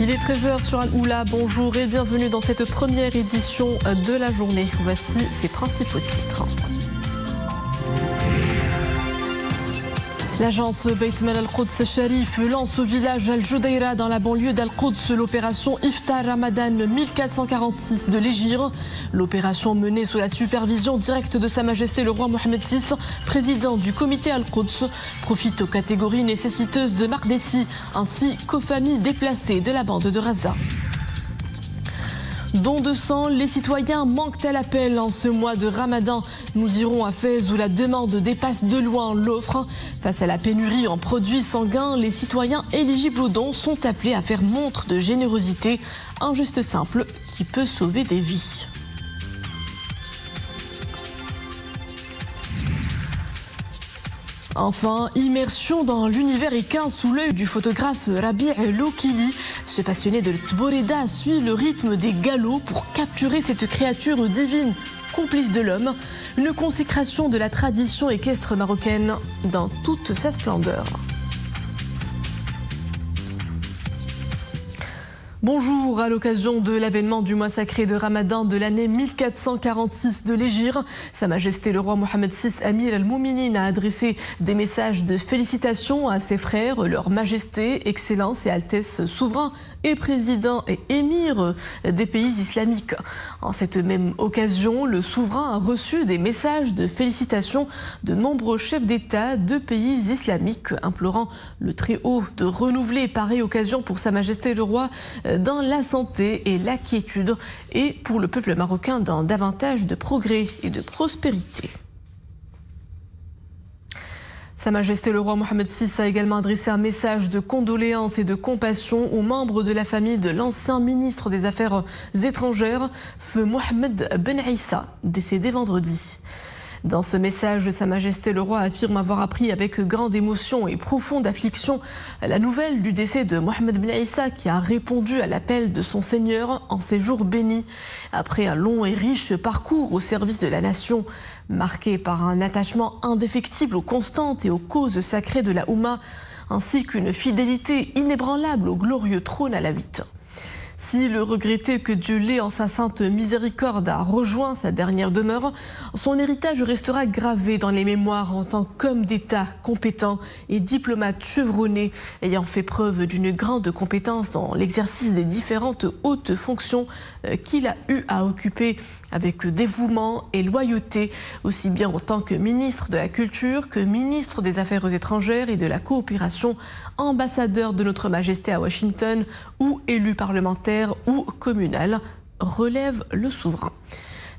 Il est 13h sur Al-Oula. Bonjour et bienvenue dans cette première édition de la journée. Voici ses principaux titres. L'agence Beit Mal Al-Quds Sharif lance au village Al-Judaïra dans la banlieue d'Al-Quds l'opération Iftar Ramadan 1446 de l'Hégire. L'opération menée sous la supervision directe de Sa Majesté le roi Mohammed VI, président du comité Al-Quds, profite aux catégories nécessiteuses de Mardessi ainsi qu'aux familles déplacées de la bande de Raza. Don de sang, les citoyens manquent à l'appel en ce mois de Ramadan. Nous irons à Fès où la demande dépasse de loin l'offre. Face à la pénurie en produits sanguins, les citoyens éligibles aux dons sont appelés à faire montre de générosité. Un geste simple qui peut sauver des vies. Enfin, immersion dans l'univers équin sous l'œil du photographe Rabi' Lokili. Ce passionné de Tboreda suit le rythme des galops pour capturer cette créature divine, complice de l'homme. Une consécration de la tradition équestre marocaine dans toute sa splendeur. Bonjour, à l'occasion de l'avènement du mois sacré de Ramadan de l'année 1446 de l'Hégire, Sa Majesté le roi Mohammed VI Amir al-Mouminin a adressé des messages de félicitations à ses frères, leur majesté, excellence et altesse souverain et président et émir des pays islamiques. En cette même occasion, le souverain a reçu des messages de félicitations de nombreux chefs d'État de pays islamiques, implorant le Très-Haut de renouveler pareille occasion pour Sa Majesté le roi dans la santé et la quiétude et pour le peuple marocain dans davantage de progrès et de prospérité. Sa Majesté le roi Mohammed VI a également adressé un message de condoléances et de compassion aux membres de la famille de l'ancien ministre des Affaires étrangères, feu Mohamed Ben Issa, décédé vendredi. Dans ce message, Sa Majesté le roi affirme avoir appris avec grande émotion et profonde affliction la nouvelle du décès de Mohamed Ben Issa qui a répondu à l'appel de son Seigneur en ces jours bénis. Après un long et riche parcours au service de la nation, marqué par un attachement indéfectible aux constantes et aux causes sacrées de la Oumma, ainsi qu'une fidélité inébranlable au glorieux trône alawite. Si le regretté que Dieu l'ait en sa sainte miséricorde a rejoint sa dernière demeure, son héritage restera gravé dans les mémoires en tant qu'homme d'État compétent et diplomate chevronné, ayant fait preuve d'une grande compétence dans l'exercice des différentes hautes fonctions qu'il a eu à occuper avec dévouement et loyauté, aussi bien en tant que ministre de la Culture que ministre des Affaires étrangères et de la Coopération, ambassadeur de Notre Majesté à Washington ou élu parlementaire ou communal, relève le souverain.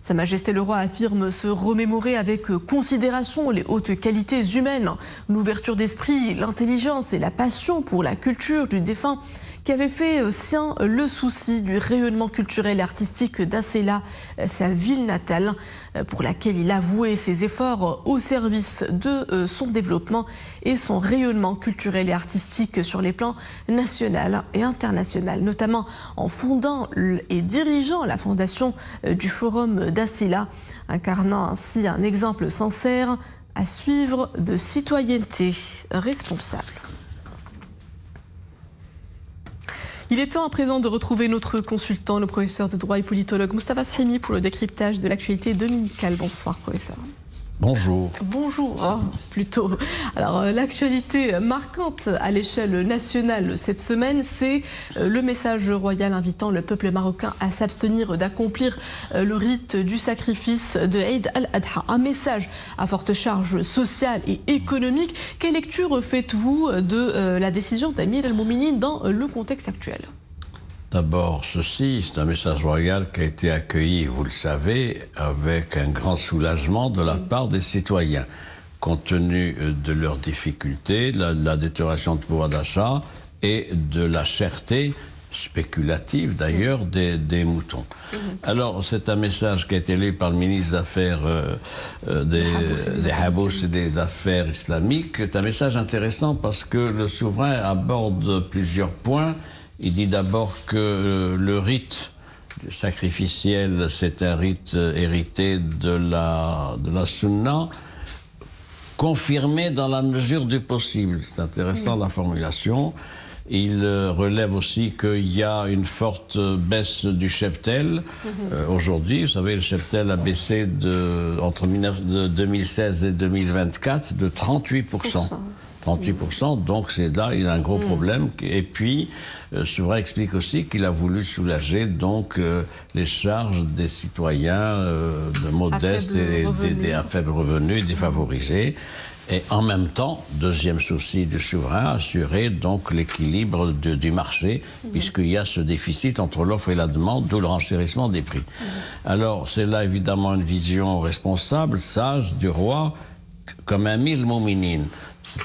Sa Majesté le roi affirme se remémorer avec considération les hautes qualités humaines, l'ouverture d'esprit, l'intelligence et la passion pour la culture du défunt qui avait fait sien le souci du rayonnement culturel et artistique d'Asséla, sa ville natale, pour laquelle il a voué ses efforts au service de son développement et son rayonnement culturel et artistique sur les plans national et international, notamment en fondant et dirigeant la fondation du Forum d'Asséla, incarnant ainsi un exemple sincère à suivre de citoyenneté responsable. Il est temps à présent de retrouver notre consultant, le professeur de droit et politologue Moustapha Sahimi pour le décryptage de l'actualité dominicale. Bonsoir professeur. Bonjour. Bonjour, plutôt. Alors, l'actualité marquante à l'échelle nationale cette semaine, c'est le message royal invitant le peuple marocain à s'abstenir d'accomplir le rite du sacrifice de Eid al-Adha. Un message à forte charge sociale et économique. Quelle lecture faites-vous de la décision d'Amir al-Mouminin dans le contexte actuel ? D'abord, ceci, c'est un message royal qui a été accueilli, vous le savez, avec un grand soulagement de la part des citoyens, compte tenu de leurs difficultés, de la détérioration de pouvoir d'achat et de la cherté spéculative d'ailleurs des moutons. Alors c'est un message qui a été lu par le ministre des Affaires des Habous et des Affaires islamiques. C'est un message intéressant parce que le souverain aborde plusieurs points. Il dit d'abord que le rite sacrificiel, c'est un rite hérité de la sunna, confirmé dans la mesure du possible. C'est intéressant la formulation. Il relève aussi qu'il y a une forte baisse du cheptel. Aujourd'hui, vous savez, le cheptel a baissé entre 2016 et 2024 de 38%. 38%, donc c'est là, il y a un gros problème. Et puis, Souverain explique aussi qu'il a voulu soulager donc les charges des citoyens modestes et à faible revenu, défavorisés. Et en même temps, deuxième souci du souverain, assurer donc l'équilibre du marché, puisqu'il y a ce déficit entre l'offre et la demande, d'où le renchérissement des prix. Alors, c'est là évidemment une vision responsable, sage du roi, comme un mille mominine.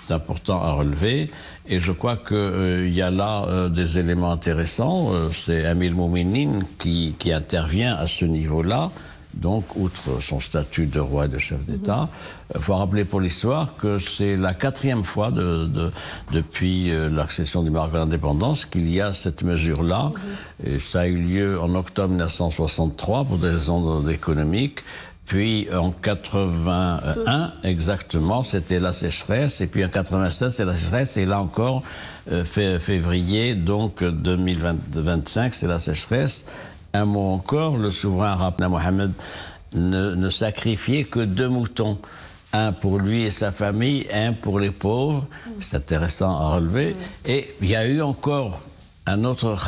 C'est important à relever et je crois qu'il y a là des éléments intéressants. C'est Amir Mouminin qui intervient à ce niveau-là, donc outre son statut de roi et de chef d'État. Il faut rappeler pour l'histoire que c'est la 4e fois depuis l'accession du Maroc à l'indépendance qu'il y a cette mesure-là. Et ça a eu lieu en octobre 1963 pour des raisons économiques. Puis en 81, exactement, c'était la sécheresse. Et puis en 96, c'est la sécheresse. Et là encore, février, donc 2025, c'est la sécheresse. Un mot encore, le souverain arabe Mohamed ne sacrifiait que 2 moutons. Un pour lui et sa famille, un pour les pauvres. C'est intéressant à relever. Et il y a eu encore un autre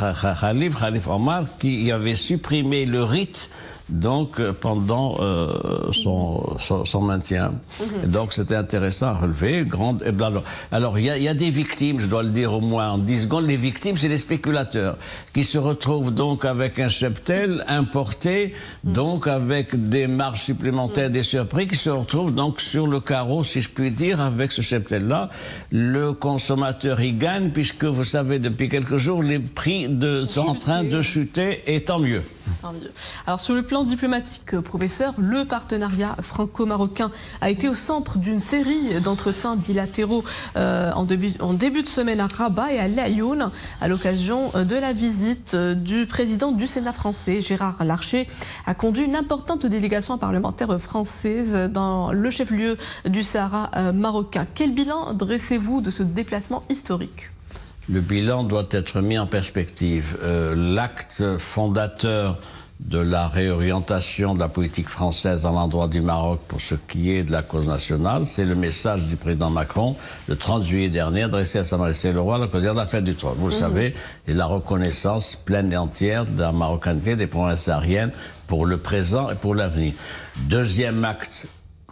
Khalif Omar, qui avait supprimé le rite donc pendant son maintien. Donc c'était intéressant à relever. Alors il y a des victimes, je dois le dire au moins en 10 secondes. Les victimes, c'est les spéculateurs qui se retrouvent donc avec un cheptel importé, donc avec des marges supplémentaires, des surprix, qui se retrouvent donc sur le carreau, si je puis dire, avec ce cheptel-là. Le consommateur y gagne, puisque vous savez, depuis quelques jours, les prix sont en train de chuter, et tant mieux. Alors sur le plan diplomatique, professeur, le partenariat franco-marocain a été au centre d'une série d'entretiens bilatéraux en début de semaine à Rabat et à Laayoune, à l'occasion de la visite du président du Sénat français, Gérard Larcher, a conduit une importante délégation parlementaire française dans le chef-lieu du Sahara marocain. Quel bilan dressez-vous de ce déplacement historique ? Le bilan doit être mis en perspective. L'acte fondateur de la réorientation de la politique française à l'endroit du Maroc pour ce qui est de la cause nationale, c'est le message du président Macron le 30 juillet dernier adressé à Sa Majesté le Roi à l'occasion de la fête du trône. Vous le savez, et la reconnaissance pleine et entière de la marocanité des provinces sahariennes pour le présent et pour l'avenir. Deuxième acte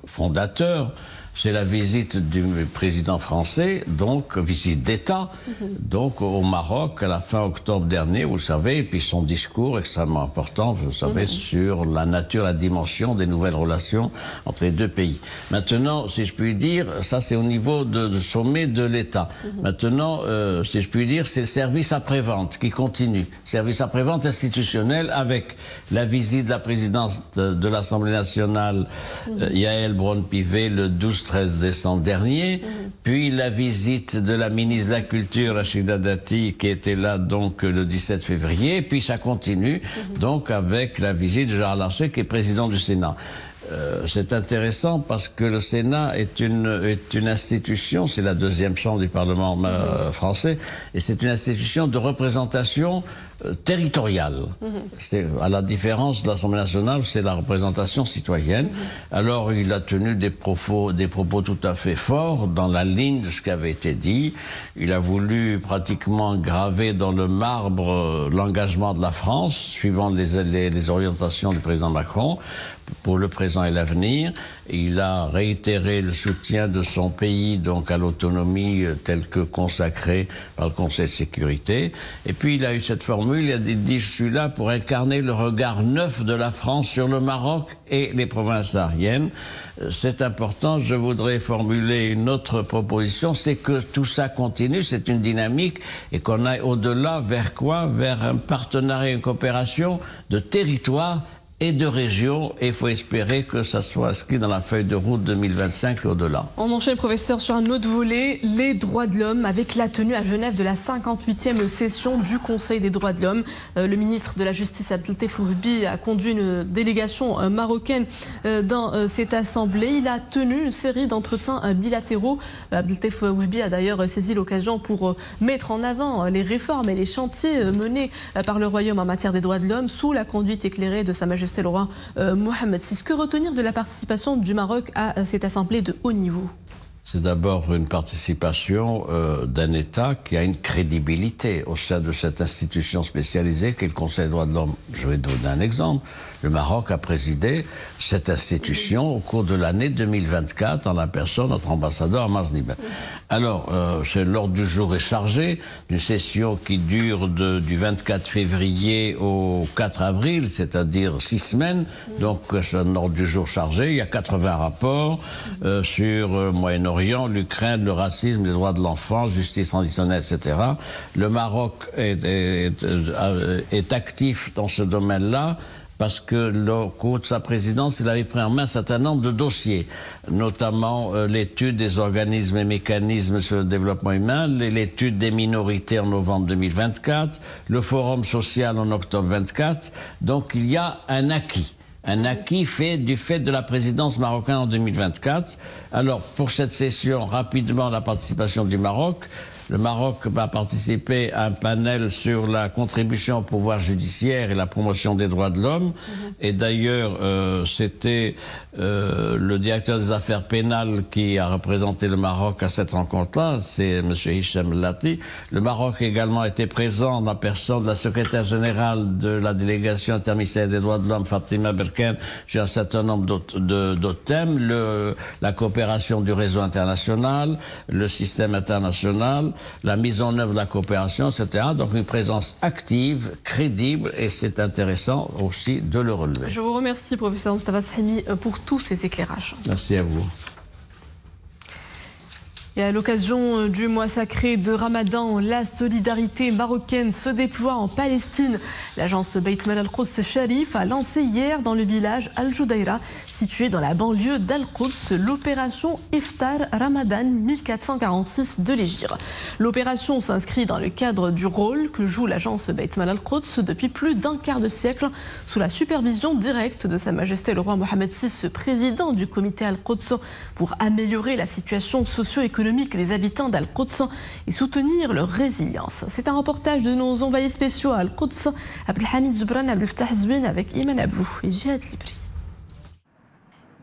fondateur, c'est la visite du président français, donc visite d'État, donc au Maroc à la fin octobre dernier, vous savez, et puis son discours extrêmement important, vous savez, sur la nature, la dimension des nouvelles relations entre les deux pays. Maintenant, si je puis dire, ça c'est au niveau du sommet de l'État. Maintenant, si je puis dire, c'est le service après-vente qui continue. Service après-vente institutionnel avec la visite de la présidente de l'Assemblée nationale, Yael Braun-Pivet, le 12-13 décembre dernier, puis la visite de la ministre de la Culture, Rachida Dati, qui était là donc le 17 février, puis ça continue donc avec la visite de Gérard Larcher, qui est président du Sénat. C'est intéressant parce que le Sénat est une institution, c'est la 2e chambre du Parlement français, et c'est une institution de représentation territoriale. C'est à la différence de l'Assemblée nationale, c'est la représentation citoyenne. Alors il a tenu des propos tout à fait forts dans la ligne de ce qui avait été dit. Il a voulu pratiquement graver dans le marbre l'engagement de la France, suivant les orientations du président Macron, pour le présent et l'avenir. Il a réitéré le soutien de son pays donc à l'autonomie telle que consacrée par le Conseil de sécurité. Et puis il a eu cette formule, il a dit « Je suis là pour incarner le regard neuf de la France sur le Maroc et les provinces sahariennes ». C'est important. Je voudrais formuler une autre proposition, c'est que tout ça continue, c'est une dynamique, et qu'on aille au-delà vers quoi? Vers un partenariat, une coopération de territoire et de région, et il faut espérer que ça soit inscrit dans la feuille de route 2025 et au-delà. On enchaîne, professeur, sur un autre volet, les droits de l'homme, avec la tenue à Genève de la 58e session du Conseil des droits de l'homme. Le ministre de la Justice, Abdeltef Wahbi, a conduit une délégation marocaine dans cette assemblée. Il a tenu une série d'entretiens bilatéraux. Abdeltef Wahbi a d'ailleurs saisi l'occasion pour mettre en avant les réformes et les chantiers menés par le Royaume en matière des droits de l'homme sous la conduite éclairée de Sa Majesté le roi Mohamed VI. Que retenir de la participation du Maroc à cette assemblée de haut niveau? C'est d'abord une participation d'un État qui a une crédibilité au sein de cette institution spécialisée qu'est le Conseil des droits de l'homme. Je vais donner un exemple. Le Maroc a présidé cette institution au cours de l'année 2024 en la personne de notre ambassadeur Ammar Sniba. Alors, l'ordre du jour est chargé, une session qui dure du 24 février au 4 avril, c'est-à-dire 6 semaines. Donc, c'est un ordre du jour chargé. Il y a 80 rapports sur Moyen-Orient, l'Ukraine, le racisme, les droits de l'enfant, justice transitionnelle, etc. Le Maroc est actif dans ce domaine-là, parce que au cours de sa présidence, il avait pris en main un certain nombre de dossiers, notamment l'étude des organismes et mécanismes sur le développement humain, l'étude des minorités en novembre 2024, le forum social en octobre 2024. Donc il y a un acquis fait du fait de la présidence marocaine en 2024. Alors pour cette session, rapidement la participation du Maroc. Le Maroc va participer à un panel sur la contribution au pouvoir judiciaire et la promotion des droits de l'homme. Et d'ailleurs, c'était le directeur des affaires pénales qui a représenté le Maroc à cette rencontre-là, c'est M. Hicham Lati. Le Maroc a également été présent en la personne de la secrétaire générale de la délégation interministérielle des droits de l'homme, Fatima Berken, sur un certain nombre d'autres thèmes, la coopération du réseau international, le système international, la mise en œuvre de la coopération, etc. Donc une présence active, crédible, et c'est intéressant aussi de le relever. Je vous remercie, professeur Mostafa Sahimi, pour tous ces éclairages. Merci à vous. Et à l'occasion du mois sacré de Ramadan, la solidarité marocaine se déploie en Palestine. L'agence Beit Mal Al-Quds Sharif a lancé hier dans le village Al-Judaïra, situé dans la banlieue d'Al-Quds, l'opération Iftar Ramadan 1446 de l'Hégire. L'opération s'inscrit dans le cadre du rôle que joue l'agence Beit Mal Al-Quds depuis plus d'un quart de siècle, sous la supervision directe de Sa Majesté le roi Mohamed VI, président du comité Al-Quds, pour améliorer la situation socio-économique des habitants d'Al-Quds et soutenir leur résilience. C'est un reportage de nos envoyés spéciaux à Al-Quds, Abdelhamid Jibran, Abdelfatah Zouine avec Iman Ablou et Jihad Libri.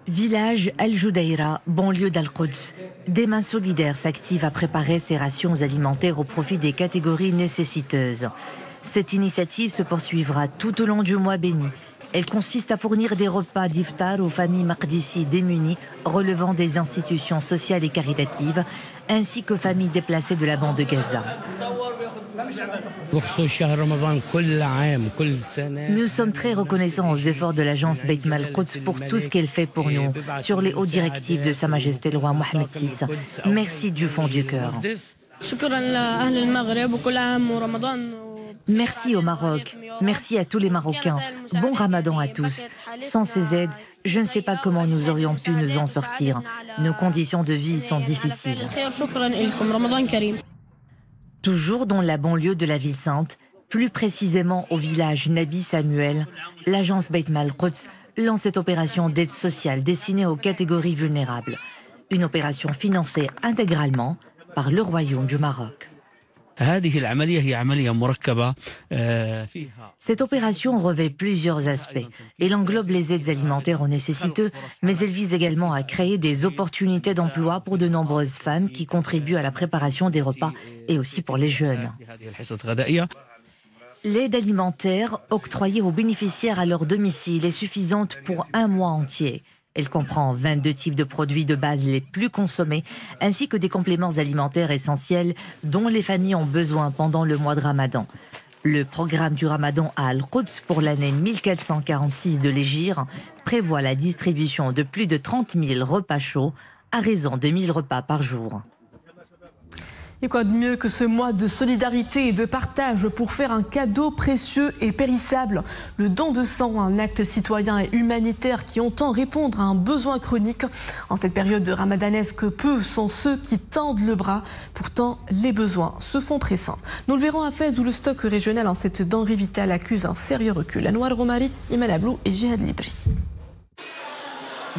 Village Al-Judaïra, banlieue d'Al-Quds. Des mains solidaires s'activent à préparer ces rations alimentaires au profit des catégories nécessiteuses. Cette initiative se poursuivra tout au long du mois béni. Elle consiste à fournir des repas d'iftar aux familles maqdissi démunies relevant des institutions sociales et caritatives, ainsi qu'aux familles déplacées de la bande de Gaza. Nous sommes très reconnaissants aux efforts de l'agence Beit Mal Al-Quds pour tout ce qu'elle fait pour nous, sur les hautes directives de Sa Majesté le roi Mohamed VI. Merci du fond du cœur. Merci au Maroc, merci à tous les Marocains, bon Ramadan à tous. Sans ces aides, je ne sais pas comment nous aurions pu nous en sortir. Nos conditions de vie sont difficiles. Toujours dans la banlieue de la ville sainte, plus précisément au village Nabi Samuel, l'agence Beit Mal Al-Quds lance cette opération d'aide sociale destinée aux catégories vulnérables. Une opération financée intégralement par le Royaume du Maroc. Cette opération revêt plusieurs aspects. Elle englobe les aides alimentaires aux nécessiteux, mais elle vise également à créer des opportunités d'emploi pour de nombreuses femmes qui contribuent à la préparation des repas et aussi pour les jeunes. L'aide alimentaire octroyée aux bénéficiaires à leur domicile est suffisante pour un mois entier. Elle comprend 22 types de produits de base les plus consommés, ainsi que des compléments alimentaires essentiels dont les familles ont besoin pendant le mois de Ramadan. Le programme du Ramadan à Al-Quds pour l'année 1446 de l'Hégire prévoit la distribution de plus de 30 000 repas chauds à raison de 1 000 repas par jour. Et quoi de mieux que ce mois de solidarité et de partage pour faire un cadeau précieux et périssable, le don de sang, un acte citoyen et humanitaire qui entend répondre à un besoin chronique. En cette période de ramadanesque, peu sont ceux qui tendent le bras. Pourtant, les besoins se font pressants. Nous le verrons à Fès où le stock régional en cette denrée vitale accuse un sérieux recul. Anouar Romari, Iman Ablou et Jihad Libri.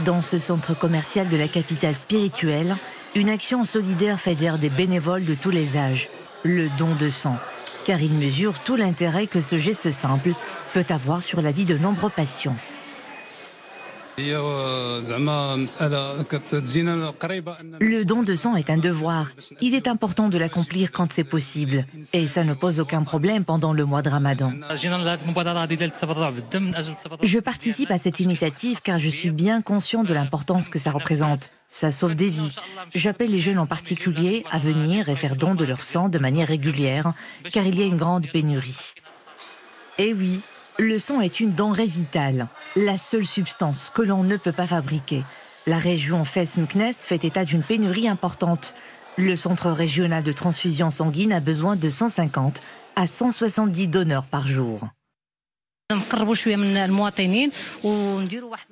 Dans ce centre commercial de la capitale spirituelle, une action solidaire fédère des bénévoles de tous les âges, le don de sang, car il mesure tout l'intérêt que ce geste simple peut avoir sur la vie de nombreux patients. Le don de sang est un devoir. Il est important de l'accomplir quand c'est possible. Et ça ne pose aucun problème pendant le mois de Ramadan. Je participe à cette initiative car je suis bien conscient de l'importance que ça représente. Ça sauve des vies. J'appelle les jeunes en particulier à venir et faire don de leur sang de manière régulière, car il y a une grande pénurie. Et oui, le sang est une denrée vitale, la seule substance que l'on ne peut pas fabriquer. La région Fès-Meknès fait état d'une pénurie importante. Le centre régional de transfusion sanguine a besoin de 150 à 170 donneurs par jour.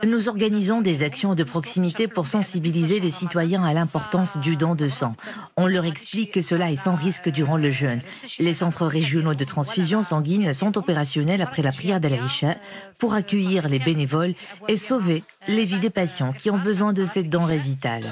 Nous organisons des actions de proximité pour sensibiliser les citoyens à l'importance du don de sang. On leur explique que cela est sans risque durant le jeûne. Les centres régionaux de transfusion sanguine sont opérationnels après la prière d'Al-Isha pour accueillir les bénévoles et sauver les vies des patients qui ont besoin de cette denrée vitale.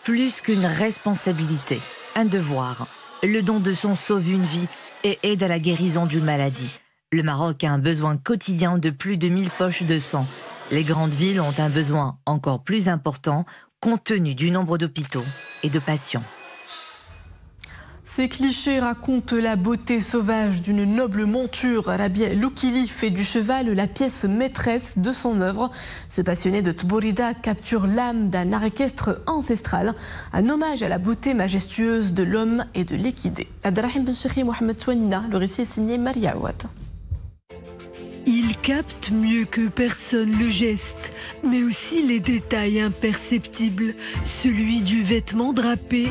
Plus qu'une responsabilité, un devoir. Le don de sang sauve une vie et aide à la guérison d'une maladie. Le Maroc a un besoin quotidien de plus de 1000 poches de sang. Les grandes villes ont un besoin encore plus important compte tenu du nombre d'hôpitaux et de patients. Ces clichés racontent la beauté sauvage d'une noble monture. Rabia Loukili fait du cheval la pièce maîtresse de son œuvre. Ce passionné de Tborida capture l'âme d'un art équestre ancestral, un hommage à la beauté majestueuse de l'homme et de l'équidé. Abdelrahim Ben Cheikhi Mohamed Touanina, le récit est signé Maria Ouad. Il capte mieux que personne le geste, mais aussi les détails imperceptibles, celui du vêtement drapé,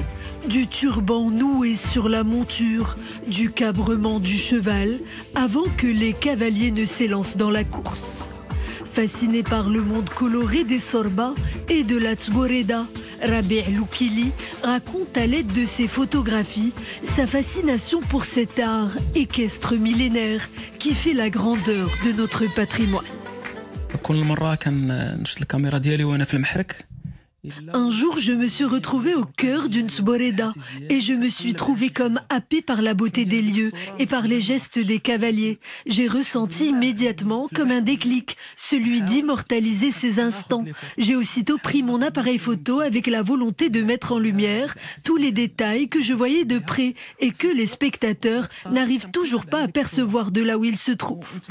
du turban noué sur la monture, du cabrement du cheval, avant que les cavaliers ne s'élancent dans la course. Fasciné par le monde coloré des Sorba et de la Tboreda, Rabia Loukili raconte à l'aide de ses photographies sa fascination pour cet art équestre millénaire qui fait la grandeur de notre patrimoine. Un jour, je me suis retrouvée au cœur d'une Tboreda et je me suis trouvée comme happée par la beauté des lieux et par les gestes des cavaliers. J'ai ressenti immédiatement comme un déclic, celui d'immortaliser ces instants. J'ai aussitôt pris mon appareil photo avec la volonté de mettre en lumière tous les détails que je voyais de près et que les spectateurs n'arrivent toujours pas à percevoir de là où ils se trouvent.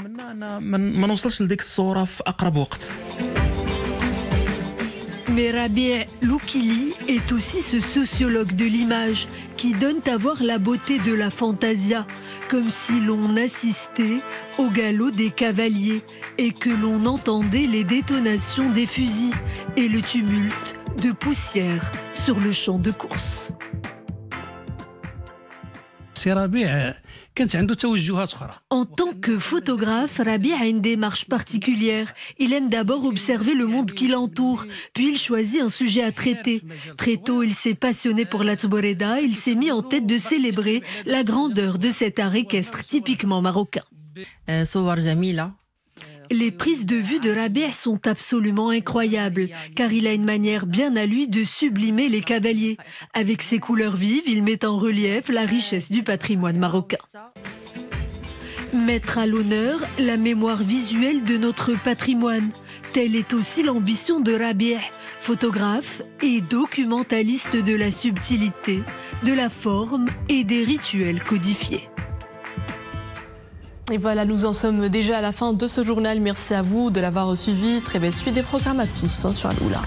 Mais Rabia Loukili est aussi ce sociologue de l'image qui donne à voir la beauté de la fantasia, comme si l'on assistait au galop des cavaliers et que l'on entendait les détonations des fusils et le tumulte de poussière sur le champ de course. En tant que photographe, Rabia a une démarche particulière. Il aime d'abord observer le monde qui l'entoure, puis il choisit un sujet à traiter. Très tôt, il s'est passionné pour la Tboreda, il s'est mis en tête de célébrer la grandeur de cet art équestre typiquement marocain. Les prises de vue de Rabia sont absolument incroyables, car il a une manière bien à lui de sublimer les cavaliers. Avec ses couleurs vives, il met en relief la richesse du patrimoine marocain. Mettre à l'honneur la mémoire visuelle de notre patrimoine, telle est aussi l'ambition de Rabia, photographe et documentaliste de la subtilité, de la forme et des rituels codifiés. Et voilà, nous en sommes déjà à la fin de ce journal. Merci à vous de l'avoir suivi. Très belle suite des programmes à tous sur Aloula.